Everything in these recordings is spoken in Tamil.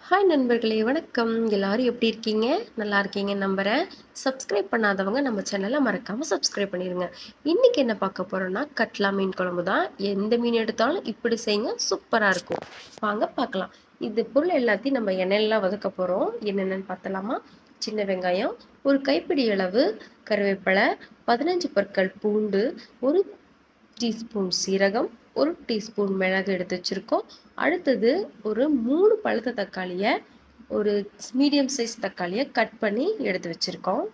ஹாய் நண்பர்களே, வணக்கம். எல்லாரும் எப்படி இருக்கீங்க? நல்லா இருக்கீங்கன்னு நம்புறேன். சப்ஸ்கிரைப் பண்ணாதவங்க நம்ம சேனலை மறக்காம சப்ஸ்கிரைப் பண்ணிடுங்க. இன்னைக்கு என்ன பார்க்க போறோம்னா, கட்லா மீன் குழம்பு தான். எந்த மீன் எடுத்தாலும் இப்படி செய்யுங்க, சூப்பரா இருக்கும். வாங்க பார்க்கலாம். இது பொருள் எல்லாத்தையும் நம்ம எண்ணெயில வதக்க போறோம். என்னென்னு பார்த்தலாமா? சின்ன வெங்காயம், ஒரு கைப்பிடி அளவு கருவேப்பிலை, 15 பற்கள் பூண்டு, ஒரு டீஸ்பூன் சீரகம், ஒரு டீஸ்பூன் மிளகு எடுத்து வச்சுருக்கோம். அடுத்தது ஒரு 3 பழுத்த தக்காளியை, ஒரு மீடியம் சைஸ் தக்காளியை கட் பண்ணி எடுத்து வச்சுருக்கோம்.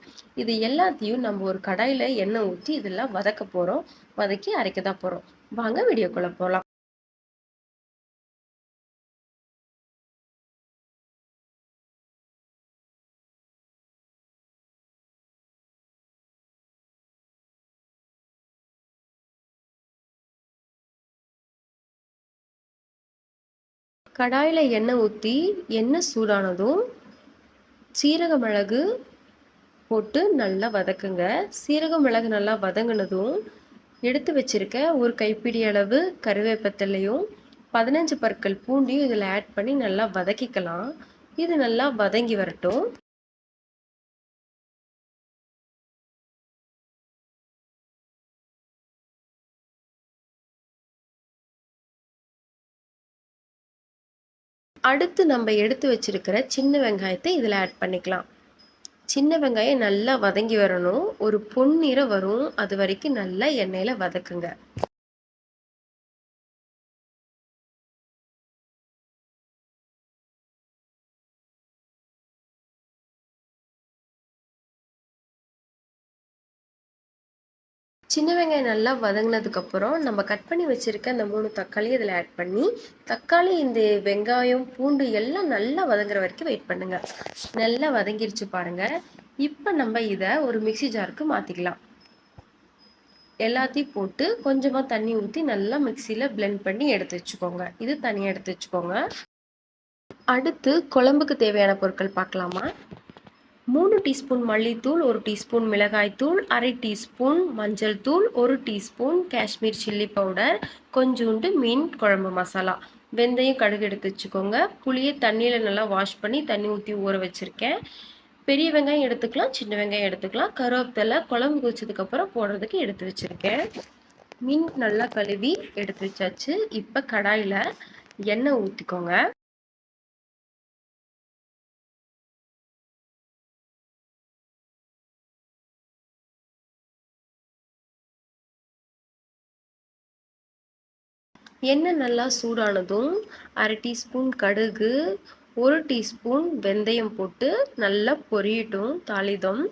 இது எல்லாத்தையும் நம்ம ஒரு கடாயில் எண்ணெய் ஊற்றி இதெல்லாம் வதக்க போகிறோம். வதக்கி அரைக்க தான் போகிறோம். வாங்க வீடியோக்குள்ளே போகலாம். கடாயில் எண்ணெய் ஊற்றி எண்ணெய் சூடானதும் சீரக மிளகு போட்டு நல்லா வதக்குங்க. சீரகம் மிளகு நல்லா வதங்கினதும் எடுத்து வச்சிருக்க ஒரு கைப்பிடி அளவு கருவேப்பத்தலையும் 15 பற்கள் பூண்டையும் இதில் ஆட் பண்ணி நல்லா வதக்கிக்கலாம். இது நல்லா வதங்கி வரட்டும். அடுத்து நம்ம எடுத்து வச்சிருக்கிற சின்ன வெங்காயத்தை இதில் ஆட் பண்ணிக்கலாம். சின்ன வெங்காயம் நல்லா வதங்கி வரணும். ஒரு பொன்னிறம் வரும். அது வரைக்கும் நல்லா எண்ணெயில் வதக்குங்க. சின்ன வெங்காயம் நல்லா வதங்கினதுக்கப்புறம் நம்ம கட் பண்ணி வச்சுருக்க அந்த 3 தக்காளி இதில் ஆட் பண்ணி, தக்காளி இந்த வெங்காயம் பூண்டு எல்லாம் நல்லா வதங்குற வரைக்கும் வெயிட் பண்ணுங்க. நல்லா வதங்கிருச்சு பாருங்க. இப்போ நம்ம இதை ஒரு மிக்சி ஜாருக்கு மாற்றிக்கலாம். எல்லாத்தையும் போட்டு கொஞ்சமாக தண்ணி ஊற்றி நல்லா மிக்சியில் பிளெண்ட் பண்ணி எடுத்து வச்சுக்கோங்க. இது தனியாக எடுத்து வச்சுக்கோங்க. அடுத்து குழம்புக்கு தேவையான பொருட்கள் பார்க்கலாமா? 3 டீஸ்பூன் மல்லித்தூள், 1 டீஸ்பூன் மிளகாய்த்தூள், அரை டீஸ்பூன் மஞ்சள் தூள், 1 டீஸ்பூன் காஷ்மீர் சில்லி பவுடர், கொஞ்சோண்டு மீன் குழம்பு மசாலா, வெந்தயம், கடுகு எடுத்து வச்சுக்கோங்க. புளியை தண்ணியில் நல்லா வாஷ் பண்ணி தண்ணி ஊற்றி ஊற வச்சுருக்கேன். பெரிய வெங்காயம் எடுத்துக்கலாம், சின்ன வெங்காயம் எடுத்துக்கலாம். கருவேப்பிலை குழம்பு கொதிச்சதுக்கப்புறம் போடுறதுக்கு எடுத்து வச்சுருக்கேன். மீன் நல்லா கழுவி எடுத்து வச்சாச்சு. இப்போ கடாயில் எண்ணெய் ஊற்றிக்கோங்க. எண்ணெய் நல்லா சூடானதும் அரை டீஸ்பூன் கடுகு, 1 டீஸ்பூன் வெந்தயம் போட்டு நல்லா பொரியட்டும் தாளிதம்.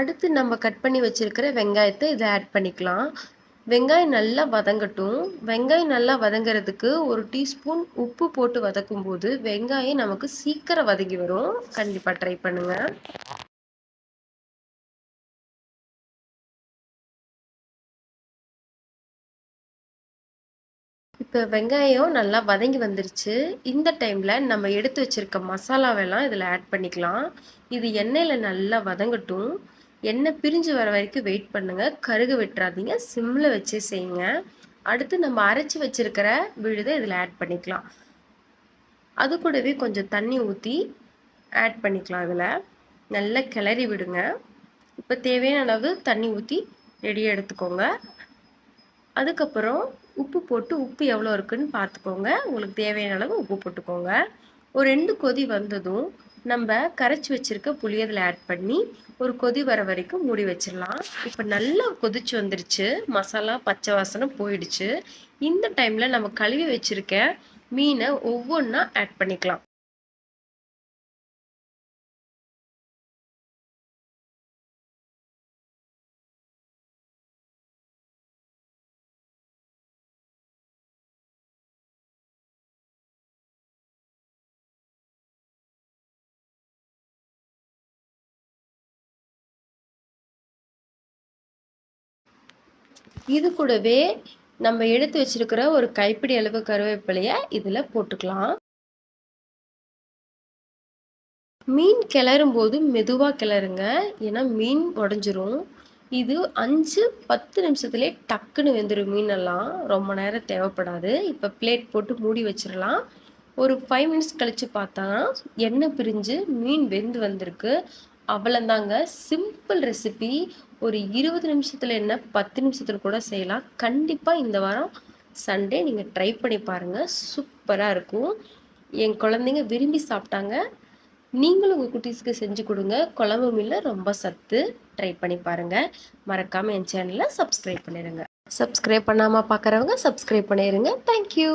அடுத்து நம்ம கட் பண்ணி வச்சிருக்கிற வெங்காயத்தை இதை ஆட் பண்ணிக்கலாம். வெங்காயம் நல்லா வதங்கட்டும். வெங்காயம் நல்லா வதங்கிறதுக்கு 1 டீஸ்பூன் உப்பு போட்டு வதக்கும் போது வெங்காயம் நமக்கு சீக்கிரம் வதங்கி வரும். கண்டிப்பாக ட்ரை பண்ணுங்க. இப்போ வெங்காயம் நல்லா வதங்கி வந்துருச்சு. இந்த டைமில் நம்ம எடுத்து வச்சிருக்க மசாலாவெல்லாம் இதில் ஆட் பண்ணிக்கலாம். இது எண்ணெயில் நல்லா வதங்கட்டும். எண்ணெய் பிரிஞ்சு வர வரைக்கும் வெயிட் பண்ணுங்க. கருக விட்டுறாதீங்க. சிம்மில் வச்சு செய்யுங்க. அடுத்து நம்ம அரைச்சி வச்சிருக்கிற விழுதை இதில் ஆட் பண்ணிக்கலாம். அது கூடவே கொஞ்சம் தண்ணி ஊற்றி ஆட் பண்ணிக்கலாம். இதில் நல்லா கிளறி விடுங்க. இப்போ தேவையான அளவு தண்ணி ஊற்றி ரெடியாக எடுத்துக்கோங்க. அதுக்கப்புறம் உப்பு போட்டு உப்பு எவ்வளோ இருக்குன்னு பார்த்துக்கோங்க. உங்களுக்கு தேவையான அளவு உப்பு போட்டுக்கோங்க. ஒரு 2 கொதி வந்ததும் நம்ம கரைச்சி வச்சிருக்க புளி அதில் ஆட் பண்ணி ஒரு கொதி வர வரைக்கும் மூடி வச்சிடலாம். இப்போ நல்லா கொதிச்சு வந்துருச்சு. மசாலா பச்சை வாசனை போயிடுச்சு. இந்த டைமில் நம்ம கழுவி வச்சிருக்க மீனை ஒவ்வொன்றா ஆட் பண்ணிக்கலாம். இது கூடவே நம்ம எடுத்து வச்சிருக்கிற ஒரு கைப்பிடி அளவு கருவேப்பிலையை இதில் போட்டுக்கலாம். மீன் கிளறும் போது மெதுவாக கிளறுங்க. ஏன்னா மீன் உடஞ்சிரும். இது 5, 10 நிமிஷத்துலயே டக்குன்னு வெந்துரும் மீனெல்லாம். ரொம்ப நேரம் தேவைப்படாது. இப்ப பிளேட் போட்டு மூடி வச்சிரலாம். ஒரு 5 மினிட்ஸ் கழிச்சு பார்த்தா, எண்ணெய் பிரிஞ்சு மீன் வெந்து வந்திருக்கு. அவ்வளந்தாங்க. Simple recipe. ஒரு 20 நிமிஷத்துல என்ன 10 நிமிஷத்துல கூட செய்யலாம். கண்டிப்பா இந்த வாரம் சண்டே நீங்க ட்ரை பண்ணி பாருங்க. சூப்பரா இருக்கும். என் குழந்தைங்க விரும்பி சாப்பிட்டாங்க. நீங்களும் உங்க குட்டீஸ்க்கு செஞ்சு கொடுங்க. குழம்பு மீன்ல ரொம்ப சத்து. ட்ரை பண்ணி பாருங்க. மறக்காம என் சேனலை சப்ஸ்கிரைப் பண்ணிருங்க. சப்ஸ்கிரைப் பண்ணாம பார்க்குறவங்க சப்ஸ்கிரைப் பண்ணிருங்க. தேங்க்யூ.